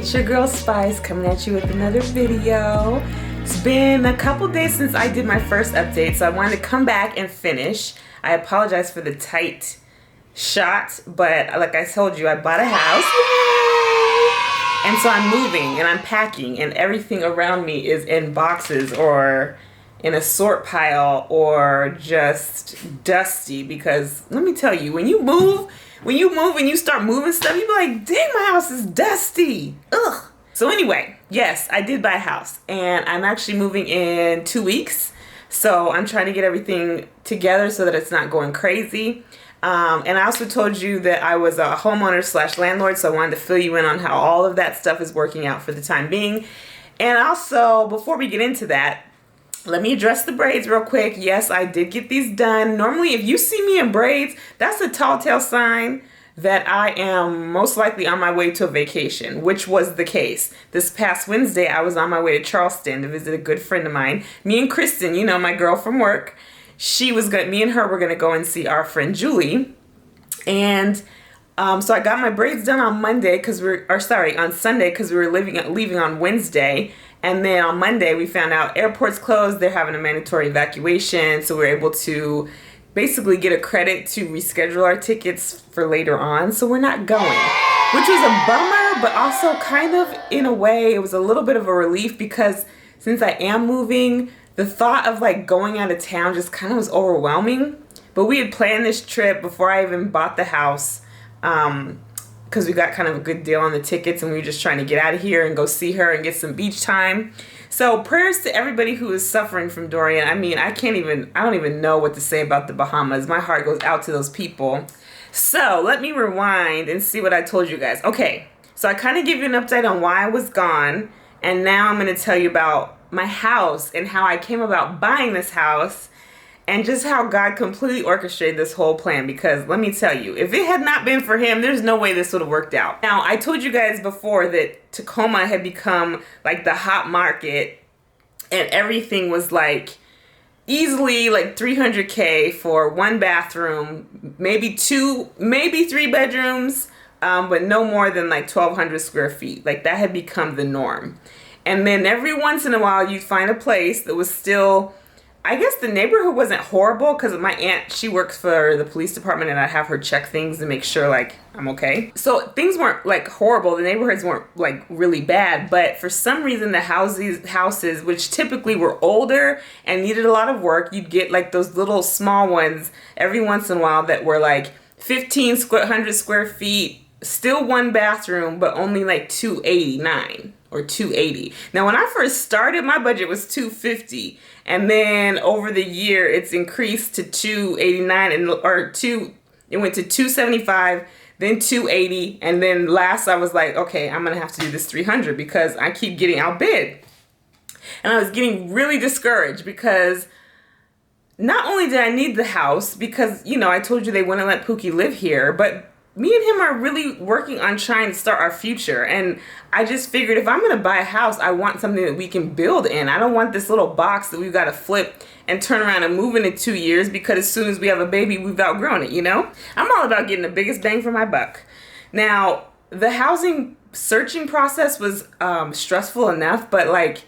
It's your girl Spice coming at you with another video. It's been a couple days since I did my first update, so I wanted to come back and finish. I apologize for the tight shot, but like I told you, I bought a house. Yay! And so I'm moving and I'm packing and everything around me is in boxes or in a sort pile or just dusty, because let me tell you, when you move and you start moving stuff, you be like, dang, my house is dusty. Ugh. So anyway, yes, I did buy a house and I'm actually moving in 2 weeks. So I'm trying to get everything together so that it's not going crazy. And I also told you that I was a homeowner / landlord, so I wanted to fill you in on how all of that stuff is working out for the time being. And also, before we get into that, let me address the braids real quick. Yes, I did get these done. Normally, if you see me in braids, that's a tall tale sign that I am most likely on my way to a vacation, which was the case. This past Wednesday, I was on my way to Charleston to visit a good friend of mine. Me and Kristen, you know, my girl from work, me and her were gonna go and see our friend Julie. And so I got my braids done on Sunday because we were leaving on Wednesday. And then on Monday, we found out airport's closed. They're having a mandatory evacuation. So we were able to basically get a credit to reschedule our tickets for later on. So we're not going, which was a bummer, but also kind of, in a way, it was a little bit of a relief because since I am moving, the thought of like going out of town just kind of was overwhelming. But we had planned this trip before I even bought the house, because we got kind of a good deal on the tickets and we were just trying to get out of here and go see her and get some beach time. So prayers to everybody who is suffering from Dorian. I mean, I don't even know what to say about the Bahamas. My heart goes out to those people. So let me rewind and see what I told you guys. Okay, so I kind of gave you an update on why I was gone. And now I'm going to tell you about my house and how I came about buying this house. And just how God completely orchestrated this whole plan, because let me tell you, if it had not been for him, there's no way this would have worked out. Now, I told you guys before that Tacoma had become like the hot market and everything was like easily like $300K for one bathroom, maybe 3 bedrooms, but no more than like 1,200 square feet. Like that had become the norm. And then every once in a while you'd find a place that was still, I guess the neighborhood wasn't horrible because my aunt, she works for the police department and I have her check things to make sure like I'm okay. So things weren't like horrible. The neighborhoods weren't like really bad, but for some reason the houses, which typically were older and needed a lot of work, you'd get like those little small ones every once in a while that were like 1,500 square feet, still one bathroom, but only like $289 or $280. Now, when I first started, my budget was $250. And then over the year, it's increased to $289 it went to $275, then $280. And then last I was like, okay, I'm going to have to do this $300 because I keep getting outbid. And I was getting really discouraged because not only did I need the house because, you know, I told you they wouldn't let Pookie live here, but me and him are really working on trying to start our future. And I just figured if I'm going to buy a house, I want something that we can build in. I don't want this little box that we've got to flip and turn around and move in 2 years because as soon as we have a baby, we've outgrown it, you know? I'm all about getting the biggest bang for my buck. Now, the housing searching process was stressful enough, but like,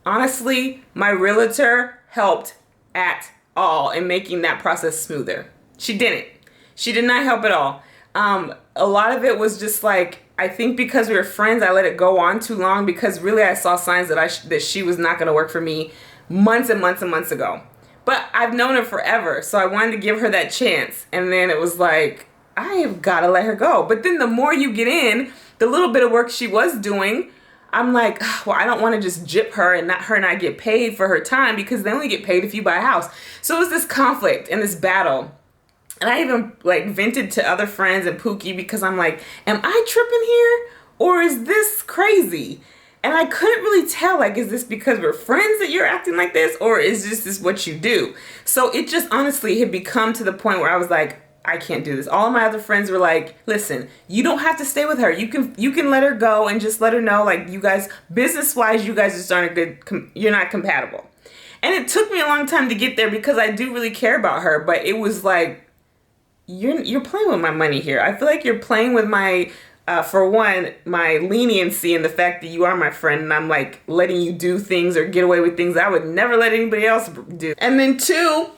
honestly, my realtor helped at all in making that process smoother. She didn't. She did not help at all. A lot of it was just like, I think because we were friends, I let it go on too long because really I saw signs that she was not going to work for me months and months and months ago. But I've known her forever, so I wanted to give her that chance. And then it was like, I have got to let her go. But then the more you get in, the little bit of work she was doing, I'm like, well, I don't want to just gyp her and not get paid for her time because they only get paid if you buy a house. So it was this conflict and this battle. And I even like vented to other friends and Pookie because I'm like, am I tripping here or is this crazy? And I couldn't really tell, like, is this because we're friends that you're acting like this or is this what you do? So it just honestly had become to the point where I was like, I can't do this. All of my other friends were like, listen, you don't have to stay with her. You can let her go and just let her know, like, you guys, business-wise, you guys just aren't you're not compatible. And it took me a long time to get there because I do really care about her, but it was like, you're playing with my money here. I feel like you're playing with my For one, my leniency and the fact that you are my friend and I'm like letting you do things or get away with things I would never let anybody else do. And then two,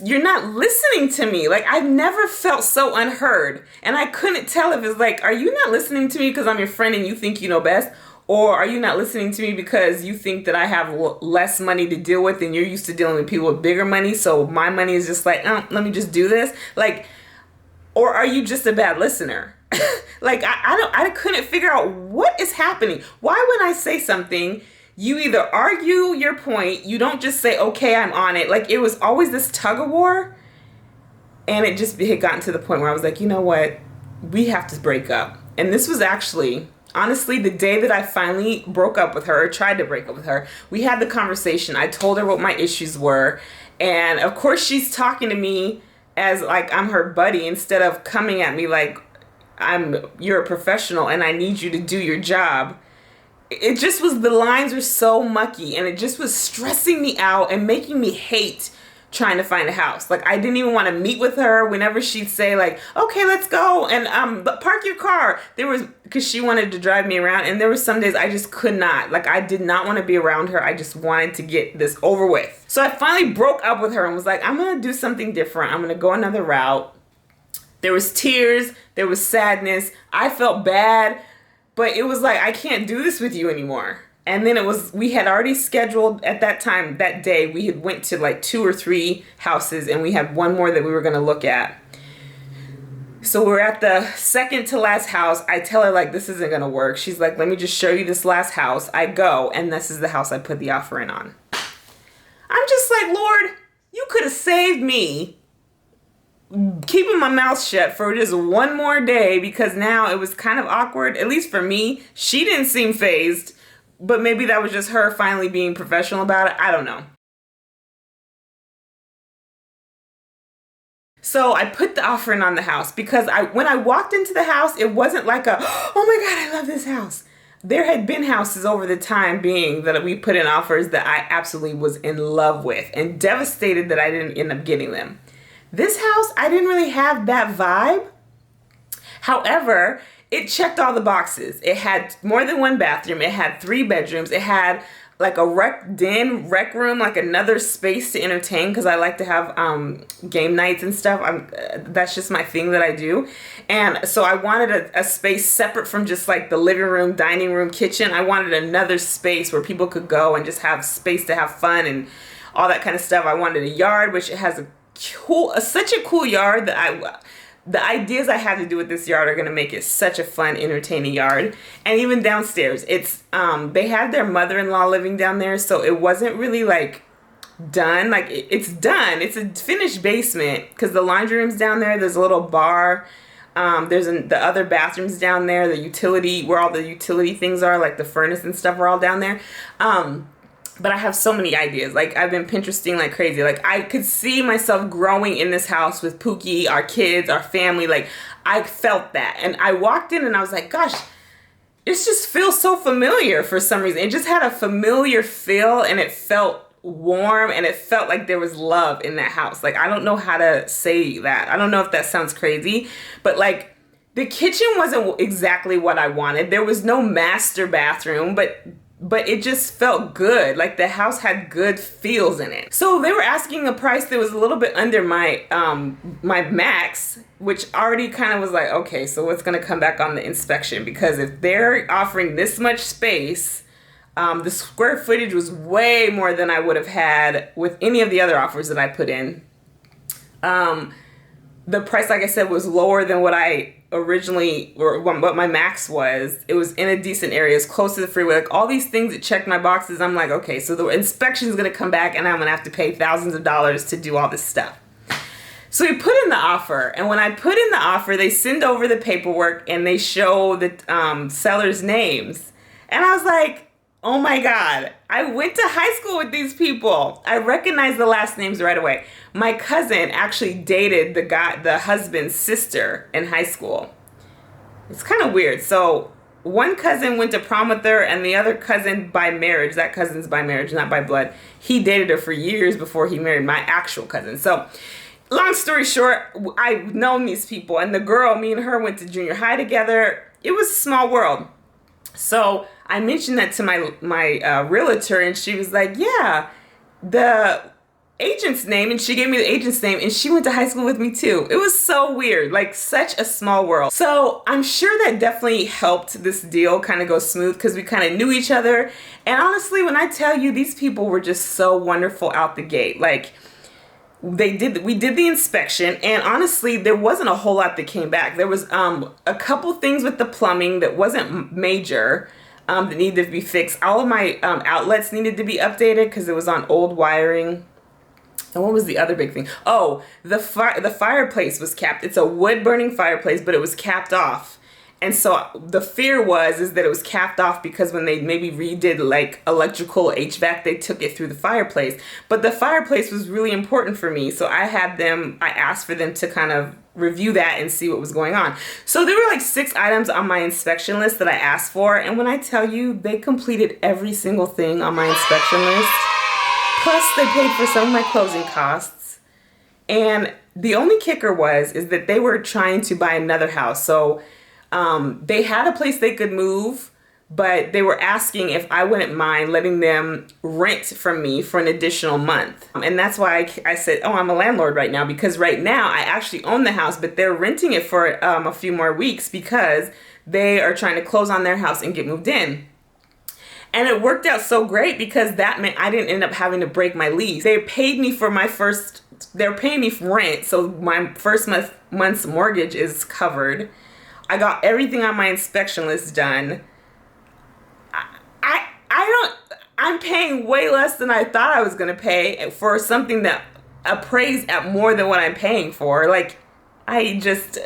you're not listening to me. Like, I've never felt so unheard. And I couldn't tell if it's like, are you not listening to me because I'm your friend and you think you know best? Or are you not listening to me because you think that I have less money to deal with and you're used to dealing with people with bigger money? So my money is just like, oh, let me just do this. Like, or are you just a bad listener? Like, I couldn't figure out what is happening. Why when I say something, you either argue your point, you don't just say, okay, I'm on it. Like, it was always this tug of war. And it just had gotten to the point where I was like, you know what? We have to break up. And this was actually, honestly, the day that I finally broke up with her, or tried to break up with her. We had the conversation. I told her what my issues were. And of course, she's talking to me as like I'm her buddy instead of coming at me like you're a professional and I need you to do your job. It just was, the lines were so mucky and it just was stressing me out and making me hate trying to find a house. Like, I didn't even want to meet with her whenever she'd say like, okay, let's go and park your car. Because she wanted to drive me around, and there were some days I just could not. Like, I did not want to be around her. I just wanted to get this over with. So I finally broke up with her and was like, I'm going to do something different. I'm going to go another route. There was tears. There was sadness. I felt bad, but it was like, I can't do this with you anymore. And then we had already scheduled at that time, that day, we had went to like 2 or 3 houses and we had one more that we were going to look at. So we're at the second to last house. I tell her like, this isn't going to work. She's like, let me just show you this last house. I go, and this is the house I put the offer in on. I'm just like, Lord, you could have saved me keeping my mouth shut for just one more day, because now it was kind of awkward, at least for me. She didn't seem fazed, but maybe that was just her finally being professional about it. I don't know. So I put the offer in on the house because when I walked into the house, it wasn't like oh my God, I love this house. There had been houses over the time being that we put in offers that I absolutely was in love with and devastated that I didn't end up getting them. This house, I didn't really have that vibe. However, it checked all the boxes. It had more than one bathroom. It had 3 bedrooms. It had like a rec room, like another space to entertain, because I like to have game nights and stuff. That's just my thing that I do. And so I wanted a space separate from just like the living room, dining room, kitchen. I wanted another space where people could go and just have space to have fun and all that kind of stuff. I wanted a yard, which it has such a cool yard that the ideas I have to do with this yard are going to make it such a fun, entertaining yard. And even downstairs, it's they had their mother-in-law living down there, so it wasn't really like done. Like it's done. It's a finished basement because the laundry room's down there. There's a little bar. There's the other bathrooms down there. The utility, where all the utility things are, like the furnace and stuff, are all down there. But I have so many ideas. Like, I've been Pinteresting like crazy. Like, I could see myself growing in this house with Pookie, our kids, our family. Like, I felt that. And I walked in and I was like, gosh, it just feels so familiar for some reason. It just had a familiar feel, and it felt warm, and it felt like there was love in that house. Like, I don't know how to say that. I don't know if that sounds crazy, but like, the kitchen wasn't exactly what I wanted. There was no master bathroom, but it just felt good. Like, the house had good feels in it. So they were asking a price that was a little bit under my my max, which already kind of was like, okay, so what's going to come back on the inspection? Because if they're offering this much space, the square footage was way more than I would have had with any of the other offers that I put in. The price, like I said, was lower than what I originally, or what my max was. It was in a decent area. It's close to the freeway. Like, all these things that checked my boxes, I'm like, okay, so the inspection is going to come back and I'm going to have to pay thousands of dollars to do all this stuff. So we put in the offer, and when I put in the offer, they send over the paperwork and they show the sellers' names. And I was like, oh my God, I went to high school with these people. I recognized the last names right away. My cousin actually dated the husband's sister in high school. It's kind of weird. So one cousin went to prom with her, and the other cousin by marriage, that cousin's by marriage, not by blood, he dated her for years before he married my actual cousin. So long story short, I've known these people, and the girl, me and her went to junior high together. It was a small world. So I mentioned that to my realtor, and she was like, yeah, the agent's name, and she gave me the agent's name, and she went to high school with me too. It was so weird, like such a small world. So I'm sure that definitely helped this deal kind of go smooth because we kind of knew each other. And honestly, when I tell you, these people were just so wonderful out the gate. Like, we did the inspection, and honestly there wasn't a whole lot that came back. There was a couple things with the plumbing that wasn't major, that needed to be fixed. All of my outlets needed to be updated because it was on old wiring. And what was the other big thing? Oh, the fireplace was capped. It's a wood burning fireplace, but it was capped off. And so the fear is that it was capped off because when they maybe redid like electrical HVAC, they took it through the fireplace. But the fireplace was really important for me. So I asked for them to kind of review that and see what was going on. So there were like 6 items on my inspection list that I asked for. And when I tell you, they completed every single thing on my inspection list. Plus they paid for some of my closing costs. And the only kicker is that they were trying to buy another house. So they had a place they could move, but they were asking if I wouldn't mind letting them rent from me for an additional month. And that's why I said, oh, I'm a landlord right now, because right now I actually own the house, but they're renting it for a few more weeks because they are trying to close on their house and get moved in. And it worked out so great because that meant I didn't end up having to break my lease. They paid me for they're paying me for rent, so my first month's mortgage is covered. I got everything on my inspection list done. I'm paying way less than I thought I was going to pay for something that appraised at more than what I'm paying for. Like, I just...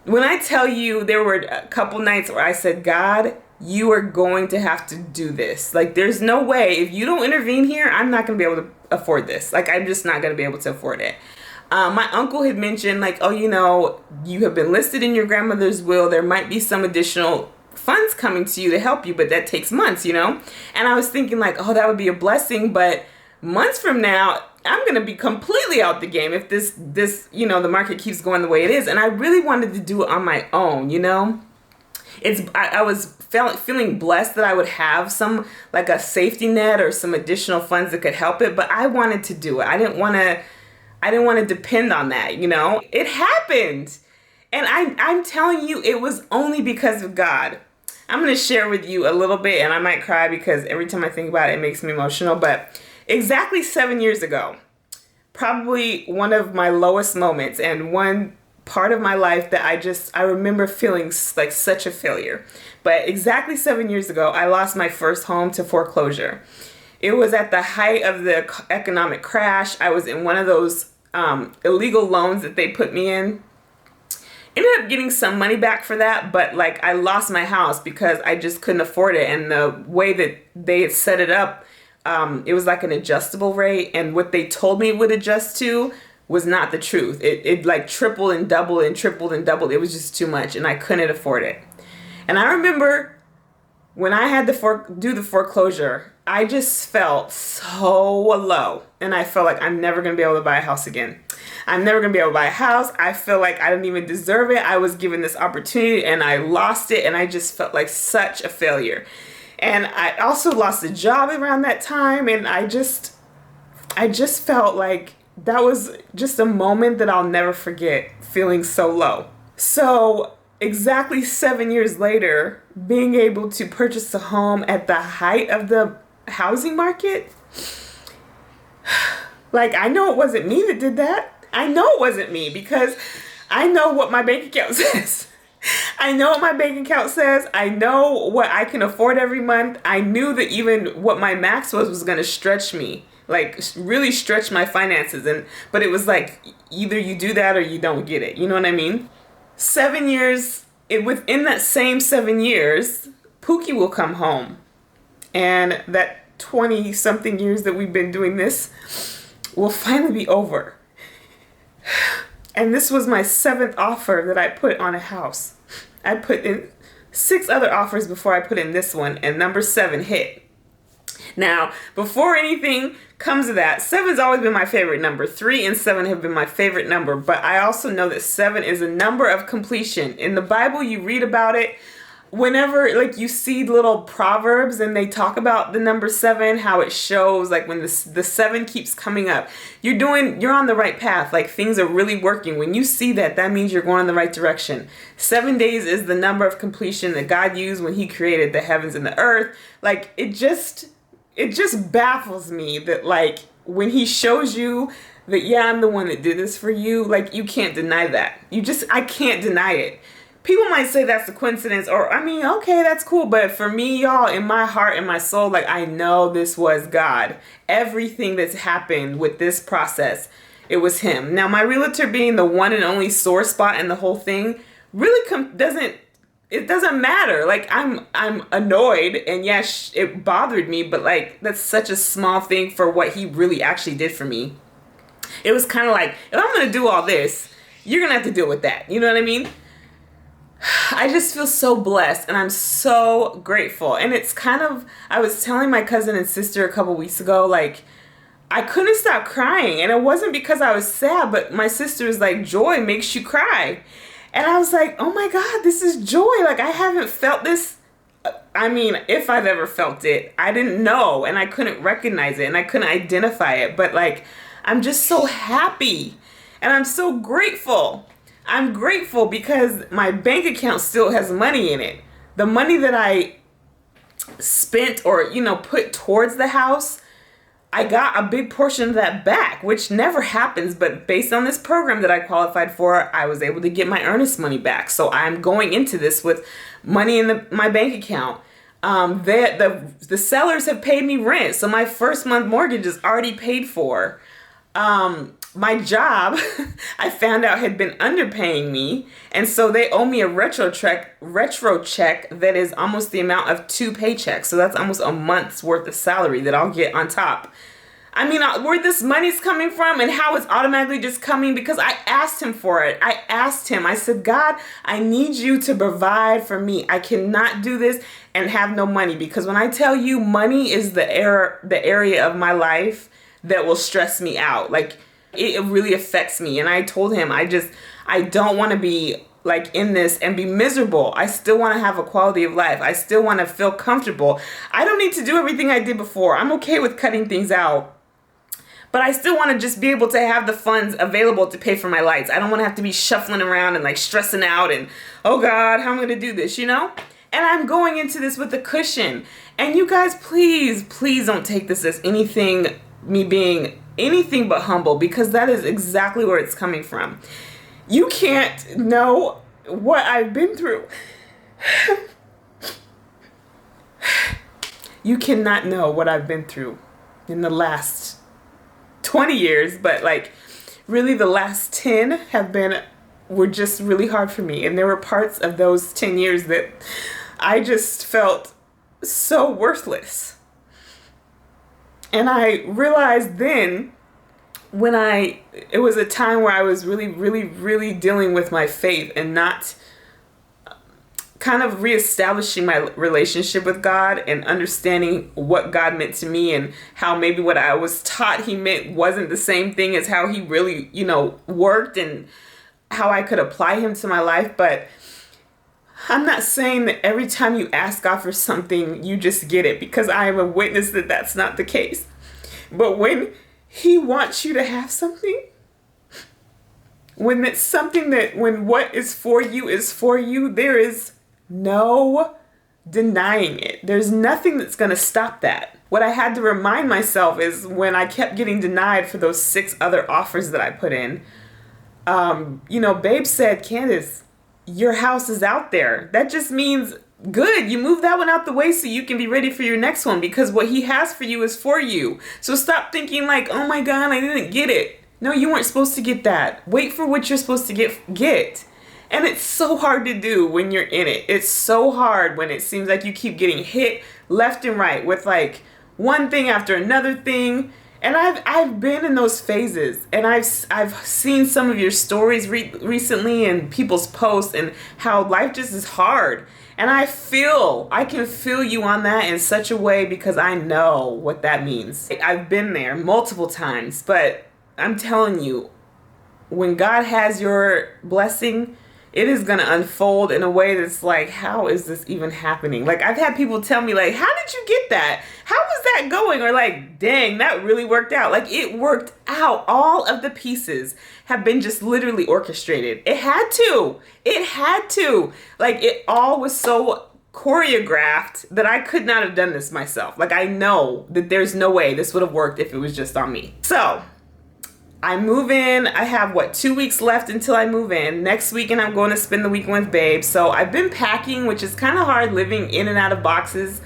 When I tell you, there were a couple nights where I said, God, you are going to have to do this. Like, there's no way. If you don't intervene here, I'm not going to be able to afford this. Like, I'm just not going to be able to afford it. My uncle had mentioned, like, oh, you have been listed in your grandmother's will. There might be some additional funds coming to you to help you, but that takes months, And I was thinking, like, oh, that would be a blessing. But months from now, I'm going to be completely out the game if this the market keeps going the way it is. And I really wanted to do it on my own, I was feeling blessed that I would have some, like a safety net or some additional funds that could help it, but I wanted to do it. I didn't want to depend on that, It happened. And I'm telling you, it was only because of God. I'm going to share with you a little bit, and I might cry because every time I think about it, it makes me emotional. But exactly 7 years ago, probably one of my lowest moments and one part of my life that I remember feeling like such a failure. But exactly 7 years ago, I lost my first home to foreclosure. It was at the height of the economic crash. I was in one of those illegal loans that they put me in. Ended up getting some money back for that, but like I lost my house because I just couldn't afford it. And the way that they had set it up, it was like an adjustable rate, and what they told me it would adjust to was not the truth. It like tripled and doubled and tripled and doubled. It was just too much, and I couldn't afford it. And I remember when I had to do the foreclosure, I just felt so low, and I felt like I'm never going to be able to buy a house again. I'm never going to be able to buy a house. I feel like I didn't even deserve it. I was given this opportunity, and I lost it, and I just felt like such a failure. And I also lost a job around that time, and I just felt like that was just a moment that I'll never forget, feeling so low. So exactly 7 years later, being able to purchase a home at the height of the housing market, like, I know it wasn't me that did that. I know it wasn't me because I know what my bank account says. I know what my bank account says. I know what I can afford every month. I knew that even what my max was going to stretch me, like really stretch my finances. But it was like, either you do that or you don't get it. You know what I mean? 7 years, within that same 7 years, Pookie will come home. And that 20 something years that we've been doing this will finally be over. And this was my 7th offer that I put on a house. I put in 6 other offers before I put in this one, and number 7 hit. Now, before anything comes of that, 7's always been my favorite number. 3 and 7 have been my favorite number, but I also know that 7 is a number of completion. In the Bible, you read about it whenever, like, you see little proverbs and they talk about the number 7, how it shows, like, when the 7 keeps coming up, you're on the right path. Like, things are really working. When you see that, that means you're going in the right direction. 7 days is the number of completion that God used when he created the heavens and the earth. Like, it just baffles me that, like, when he shows you that, yeah, I'm the one that did this for you, like, you can't deny that. I can't deny it. People might say that's a coincidence, or, I mean, okay, that's cool. But for me, y'all, in my heart and my soul, like, I know this was God. Everything that's happened with this process, it was him. Now, my realtor being the one and only sore spot in the whole thing really doesn't matter. Like, I'm annoyed, and yes, it bothered me, but, like, that's such a small thing for what he really actually did for me. It was kind of like, if I'm going to do all this, you're going to have to deal with that. You know what I mean? I just feel so blessed, and I'm so grateful. And it's kind of, I was telling my cousin and sister a couple weeks ago, like, I couldn't stop crying. And it wasn't because I was sad, but my sister was like, joy makes you cry. And I was like, oh my God, this is joy. Like, I haven't felt this. I mean, if I've ever felt it, I didn't know, and I couldn't recognize it, and I couldn't identify it. But, like, I'm just so happy, and I'm so grateful. I'm grateful because my bank account still has money in it. The money that I spent or, put towards the house, I got a big portion of that back, which never happens. But based on this program that I qualified for, I was able to get my earnest money back. So I'm going into this with money in my bank account. The sellers have paid me rent. So my first month mortgage is already paid for. My job, I found out, had been underpaying me, and so they owe me a retro check that is almost the amount of 2 paychecks. So that's almost a month's worth of salary that I'll get on top. I mean, where this money's coming from and how it's automatically just coming, because I asked him for it. I asked him, I said, God, I need you to provide for me. I cannot do this and have no money, because when I tell you, money is the area of my life that will stress me out. Like, it really affects me. And I told him, I don't want to be, like, in this and be miserable. I still want to have a quality of life. I still want to feel comfortable. I don't need to do everything I did before. I'm okay with cutting things out. But I still want to just be able to have the funds available to pay for my lights. I don't want to have to be shuffling around and, like, stressing out and, oh God, how am I going to do this, And I'm going into this with a cushion. And you guys, please don't take this as me being anything but humble, because that is exactly where it's coming from. You can't know what I've been through. You cannot know what I've been through in the last 20 years, but, like, really the last 10 were just really hard for me. And there were parts of those 10 years that I just felt so worthless. And I realized then, it was a time where I was really, really, really dealing with my faith and not kind of reestablishing my relationship with God and understanding what God meant to me, and how maybe what I was taught he meant wasn't the same thing as how he really, worked, and how I could apply him to my life. But I'm not saying that every time you ask God for something, you just get it, because I am a witness that that's not the case. But when he wants you to have something, when what is for you, there is no denying it. There's nothing that's going to stop that. What I had to remind myself is when I kept getting denied for those 6 other offers that I put in, Babe said, Candace, your house is out there. That just means good. You move that one out the way so you can be ready for your next one, because what he has for you is for you. So stop thinking like, oh my God, I didn't get it. No, you weren't supposed to get that. Wait for what you're supposed to get. And it's so hard to do when you're in it. It's so hard when it seems like you keep getting hit left and right with like one thing after another thing. And I've been in those phases, and I've seen some of your stories recently and people's posts, and how life just is hard. And I can feel you on that in such a way, because I know what that means. I've been there multiple times, but I'm telling you, when God has your blessing, it is going to unfold in a way that's like, how is this even happening? Like, I've had people tell me, like, how did you get that? How was that going? Or like, dang, that really worked out. Like, it worked out. All of the pieces have been just literally orchestrated. It had to. It had to. Like, it all was so choreographed that I could not have done this myself. Like, I know that there's no way this would have worked if it was just on me. So I move in. I have 2 weeks left until I move in. Next weekend I'm going to spend the weekend with Babe. So I've been packing, which is kind of hard living in and out of boxes.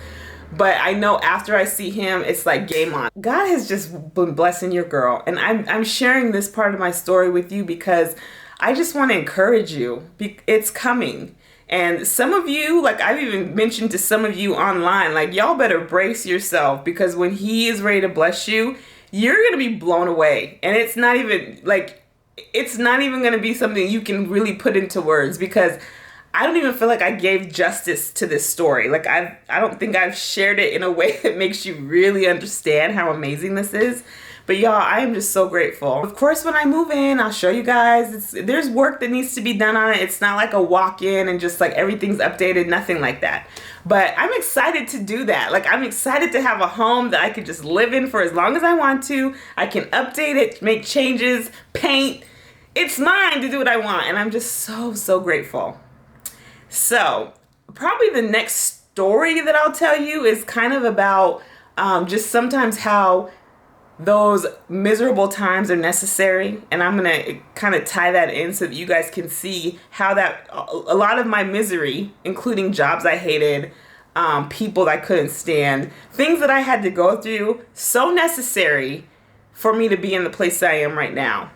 But I know after I see him, it's like game on. God has just been blessing your girl. And I'm sharing this part of my story with you because I just want to encourage you. It's coming. And some of you, like I've even mentioned to some of you online, like y'all better brace yourself, because when he is ready to bless you, you're going to be blown away. And it's not even going to be something you can really put into words, because I don't even feel like I gave justice to this story. Like I don't think I've shared it in a way that makes you really understand how amazing this is. But y'all, I am just so grateful. Of course, when I move in, I'll show you guys. There's work that needs to be done on it. It's not like a walk-in and just like everything's updated, nothing like that. But I'm excited to do that. Like, I'm excited to have a home that I could just live in for as long as I want to. I can update it, make changes, paint. It's mine to do what I want. And I'm just so, so grateful. So probably the next story that I'll tell you is kind of about just sometimes how those miserable times are necessary. And I'm going to kind of tie that in so that you guys can see how that a lot of my misery, including jobs I hated, people I couldn't stand, things that I had to go through, so necessary for me to be in the place I am right now.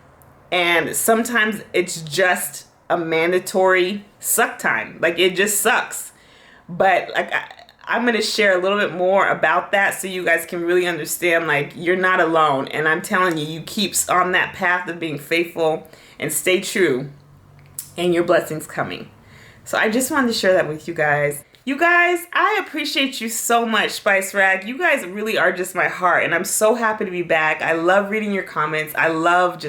And sometimes it's just a mandatory suck time. Like, it just sucks. But like, I'm going to share a little bit more about that so you guys can really understand, like, you're not alone. And I'm telling you, you keep on that path of being faithful and stay true, and your blessings coming. So I just wanted to share that with you guys. You guys, I appreciate you so much, Spice Rack. You guys really are just my heart, and I'm so happy to be back. I love reading your comments. I love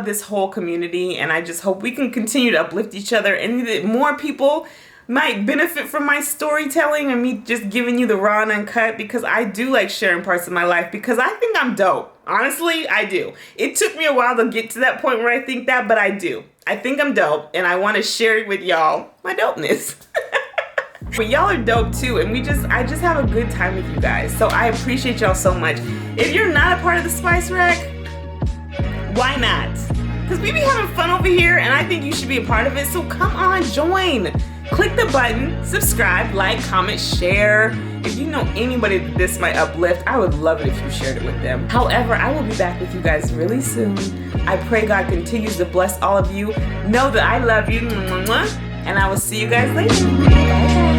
this whole community, and I just hope we can continue to uplift each other, and that more people might benefit from my storytelling and me just giving you the raw and uncut, because I do like sharing parts of my life, because I think I'm dope. Honestly, I do. It took me a while to get to that point where I think that, but I do. I think I'm dope, and I want to share it with y'all, my dopeness. But y'all are dope too, and I just have a good time with you guys. So I appreciate y'all so much. If you're not a part of the Spice Rack, why not? Because we be having fun over here, and I think you should be a part of it. So come on, join. Click the button, subscribe, like, comment, share. If you know anybody that this might uplift, I would love it if you shared it with them. However, I will be back with you guys really soon. I pray God continues to bless all of you. Know that I love you, and I will see you guys later. Bye.